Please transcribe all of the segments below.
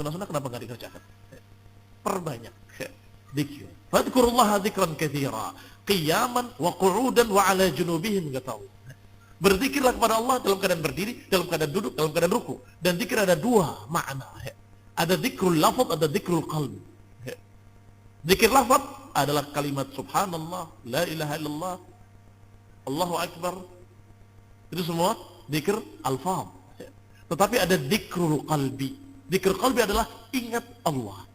sunnah-sunnah kenapa nggak dikerjakan? Perbanyak dzikir. Fadhkurullaha dzikran katsira, qiyaman wa qu'udan wa 'ala junubihim, kata Allah. Berzikirlah kepada Allah dalam keadaan berdiri, dalam keadaan duduk, dalam keadaan ruku. Dan zikir ada dua makna. Ada zikrul lafaz, ada zikrul qalbi. Zikir lafaz adalah kalimat subhanallah, la ilaha illallah, Allahu akbar. Itu semua zikir alfaz. Tetapi ada zikrul qalbi. Zikr qalbi adalah ingat Allah.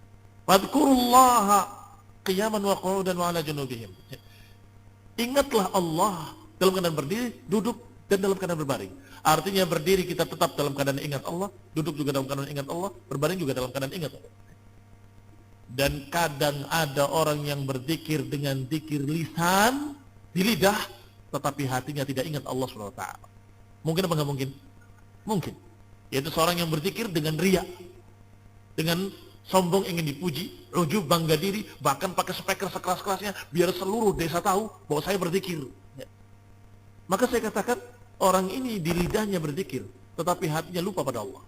Fadhkurullaha qiyaman wa qu'udan wa 'ala junubihim. Ingatlah Allah dalam keadaan berdiri, duduk, dan dalam keadaan berbaring. Artinya berdiri kita tetap dalam keadaan ingat Allah, duduk juga dalam keadaan ingat Allah, berbaring juga dalam keadaan ingat Allah. Dan kadang ada orang yang berzikir dengan zikir lisan di lidah, tetapi hatinya tidak ingat Allah SWT. Mungkin apa nggak mungkin? Mungkin. Yaitu seorang yang berzikir dengan riya, dengan sombong ingin dipuji, ujub, bangga diri, bahkan pakai speaker sekeras-kerasnya biar seluruh desa tahu bahwa saya berzikir. Maka saya katakan orang ini di lidahnya berzikir, tetapi hatinya lupa pada Allah.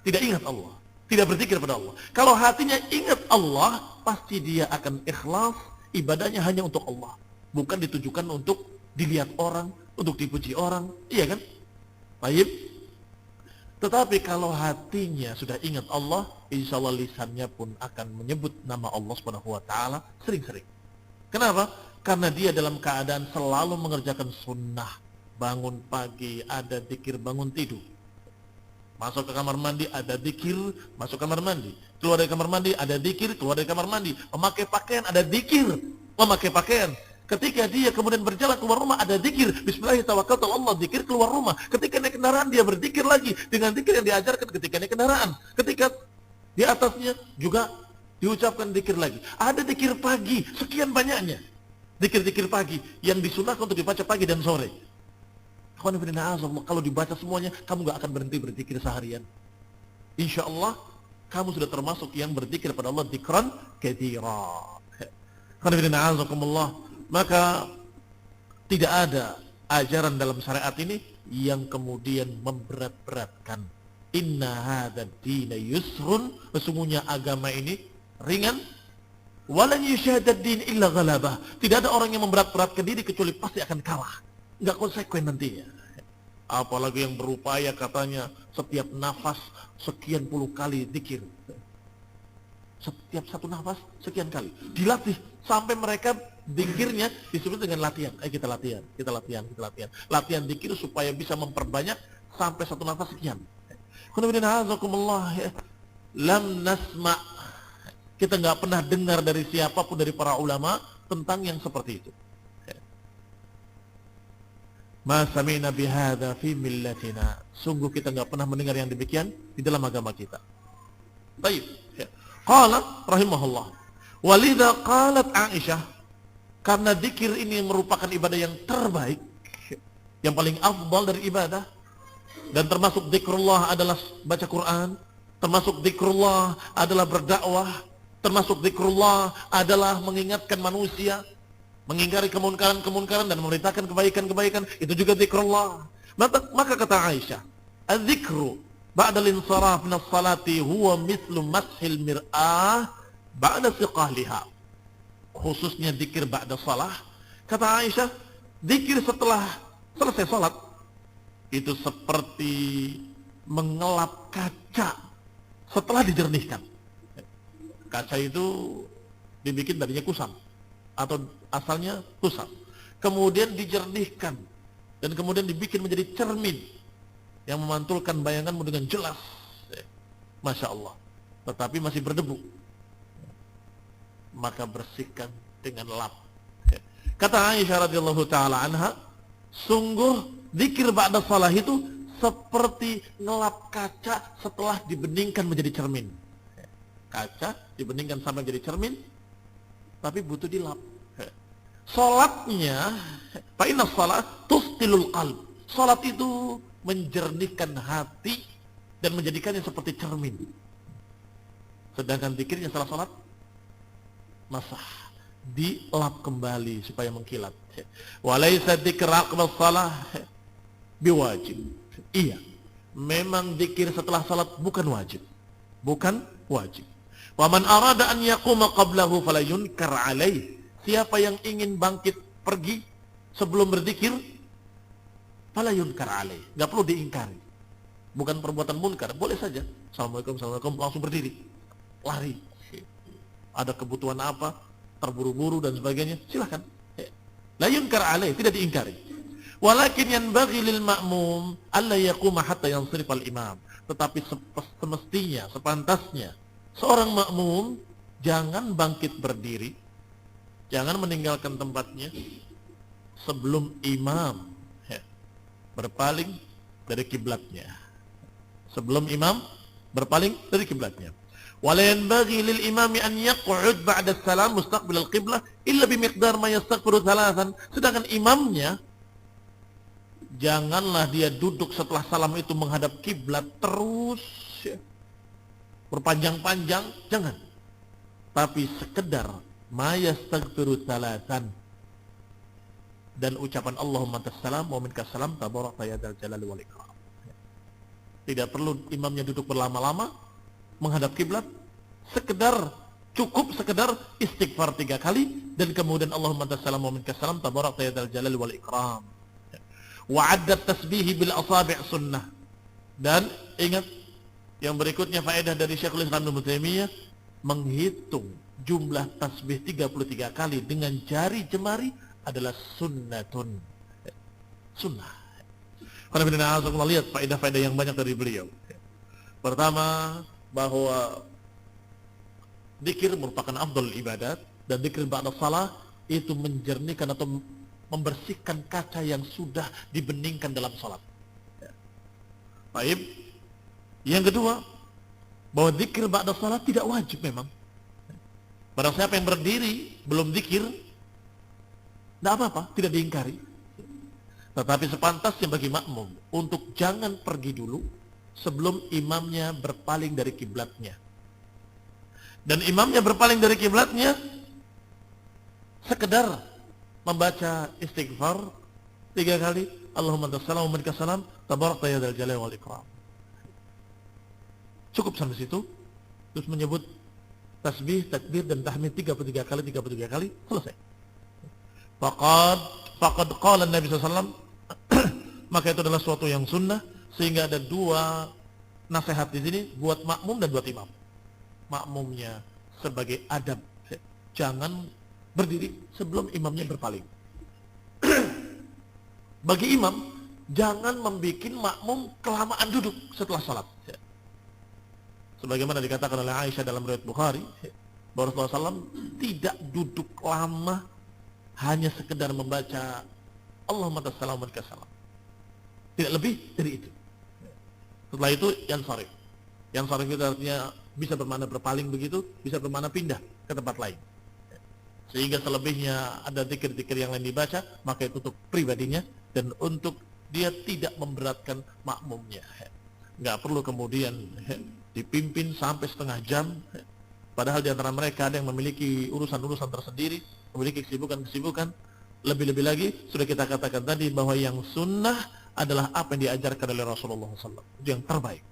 Tidak ingat Allah, tidak berzikir pada Allah. Kalau hatinya ingat Allah, pasti dia akan ikhlas, ibadahnya hanya untuk Allah, bukan ditujukan untuk dilihat orang, untuk dipuji orang, iya kan? Baik. Tetapi kalau hatinya sudah ingat Allah, insya Allah lisannya pun akan menyebut nama Allah Subhanahu wa taala sering-sering. Kenapa? Karena dia dalam keadaan selalu mengerjakan sunnah. Bangun pagi ada zikir bangun tidur. Masuk ke kamar mandi ada zikir masuk kamar mandi. Keluar dari kamar mandi ada zikir keluar dari kamar mandi. Memakai pakaian ada zikir memakai pakaian. Ketika dia kemudian berjalan keluar rumah ada zikir. Bismillahirrahmanirrahim, zikir keluar rumah. Ketika naik kendaraan dia berzikir lagi dengan zikir yang diajarkan ketika naik kendaraan. Ketika di atasnya juga diucapkan zikir lagi. Ada zikir pagi, sekian banyaknya. Zikir-zikir pagi yang disunahkan untuk dibaca pagi dan sore. Kalau dibaca semuanya, kamu gak akan berhenti berzikir seharian. Insya Allah, kamu sudah termasuk yang berzikir pada Allah dzikran katsira. Maka tidak ada ajaran dalam syariat ini yang kemudian memberat-beratkan. Inna hadzal dina yusrun, sesungguhnya agama ini ringan. Walan yusyadad din illa ghalabah. Tidak ada orang yang memberat-beratkan diri kecuali pasti akan kalah. Enggak konsekuen nantinya. Apalagi yang berupaya katanya setiap nafas sekian puluh kali zikir. Setiap satu nafas sekian kali. Dilatih sampai mereka zikirnya disebut dengan latihan. Kita latihan, kita latihan, kita latihan. Latihan zikir supaya bisa memperbanyak sampai satu nafas sekian. Lam nasma'. Kita nggak pernah dengar dari siapapun dari para ulama tentang yang seperti itu. Ma sami'na bihadza fi millatina. Sungguh kita nggak pernah mendengar yang demikian di dalam agama kita. Baik. Qala rahimahullah. Walidha qalat Aisyah, karena zikir ini merupakan ibadah yang terbaik, yang paling afdal dari ibadah, dan termasuk zikrullah adalah baca Quran, termasuk zikrullah adalah berdakwah, termasuk zikrullah adalah mengingatkan manusia, mengingkari kemungkaran-kemungkaran dan memerintahkan kebaikan-kebaikan. Itu juga zikrullah. Maka kata Aisyah, az-zikru ba'da al-insaraf min as-salati huwa mithlu mashil mir'ah ba'da siqahliha. Khususnya zikir ba'da salah, kata Aisyah, zikir setelah selesai salat itu seperti mengelap kaca setelah dijernihkan. Kaca itu dibikin tadinya kusam atau asalnya kusam, kemudian dijernihkan dan kemudian dibikin menjadi cermin yang memantulkan bayanganmu dengan jelas. Masya Allah. Tetapi masih berdebu, maka bersihkan dengan lap. Kata Aisyah radhiyallahu taala anha, sungguh zikir ba'da salah itu seperti ngelap kaca setelah dibeningkan menjadi cermin. Kaca dibeningkan sampai menjadi cermin, tapi butuh dilap. Salatnya, fa inna shalah tustilul qalb. Salat itu menjernihkan hati dan menjadikannya seperti cermin. Sedangkan zikirnya setelah salat, masah, dilap kembali supaya mengkilat. Walaysa dzikr aqbal shalah biwajib. Iya, memang zikir setelah salat bukan wajib. bukan wajib. Wa man arada an yaquma qablahu fala yunkar alaih. Siapa yang ingin bangkit pergi sebelum berzikir, fala yunkar alaih, enggak perlu diingkari. Bukan perbuatan munkar, boleh saja. Assalamualaikum, assalamualaikum, langsung berdiri, lari. Ada kebutuhan apa, terburu-buru dan sebagainya, silakan. La yunkar alaih, tidak diingkari. Walakin yanbaghi lil ma'mum alla yaquma hatta yansirif al imam. Tetapi semestinya, sepantasnya seorang makmum jangan bangkit berdiri, jangan meninggalkan tempatnya sebelum imam berpaling dari kiblatnya. Sebelum imam berpaling dari kiblatnya. Wala yanbaghi lil imami an yaq'ud ba'da salam mustaqbil al-qiblah illa bimiqdar ma yastaghfiru thalathan. Sedangkan imamnya janganlah dia duduk setelah salam itu menghadap kiblat terus berpanjang-panjang, jangan. Tapi sekedar ma yastaghfiru thalathan dan ucapan Allahumma tassalam wa minkas salam tabarakta ya dzal jalali wal ikram. Tidak perlu imamnya duduk berlama-lama menghadap kiblat, cukup sekedar istighfar 3 kali dan kemudian Allahumma tassalam wa minkas salam tabarakta ya dzal jalali wal ikram. Wa 'addat tasbihi bil asabi' sunnah. Dan ingat yang berikutnya faedah dari Syekhul Islam Ibnu Taimiyah, menghitung jumlah tasbih 33 kali dengan jari jemari adalah sunnatun. Sunnah. Karena benar-benar lihat faedah-faedah yang banyak dari beliau. Pertama, bahwa zikir merupakan afdal ibadat, dan zikir ba'da salah itu menjernihkan atau membersihkan kaca yang sudah dibeningkan dalam salat. Baik. Yang kedua, bahwa zikir ba'da salat tidak wajib memang. Barang siapa yang berdiri belum zikir, tidak apa-apa, tidak diingkari. Tetapi sepantasnya bagi makmum untuk jangan pergi dulu sebelum imamnya berpaling dari kiblatnya. Dan imamnya berpaling dari kiblatnya sekedar membaca istighfar 3 kali, Allahumma tassalam wa minkas salam tabarakta ya dzal jalali wal ikram. Cukup sampai situ. Terus menyebut tasbih, takbir dan tahmid 33 kali, selesai. Faqad qala Nabi SAW, maka itu adalah suatu yang sunnah, sehingga ada 2 nasihat di sini buat makmum dan buat imam. Makmumnya sebagai adab, jangan berdiri sebelum imamnya berpaling. Bagi imam, jangan membuat makmum kelamaan duduk setelah salat. Sebagaimana dikatakan oleh Aisyah dalam riwayat Bukhari, bahwa Rasulullah SAW tidak duduk lama, hanya sekedar membaca Allahumma tassalam wa minkas salam. Tidak lebih dari itu. Setelah itu yansarif. Yansarif itu artinya bisa bermakna berpaling begitu, bisa bermakna pindah ke tempat lain. Sehingga selebihnya ada zikir-zikir yang lain dibaca, maka itu untuk pribadinya dan untuk dia tidak memberatkan makmumnya. Nggak perlu kemudian dipimpin sampai setengah jam. Padahal di antara mereka ada yang memiliki urusan-urusan tersendiri, memiliki kesibukan-kesibukan. Lebih-lebih lagi, sudah kita katakan tadi bahwa yang sunnah adalah apa yang diajarkan oleh Rasulullah SAW. Itu yang terbaik.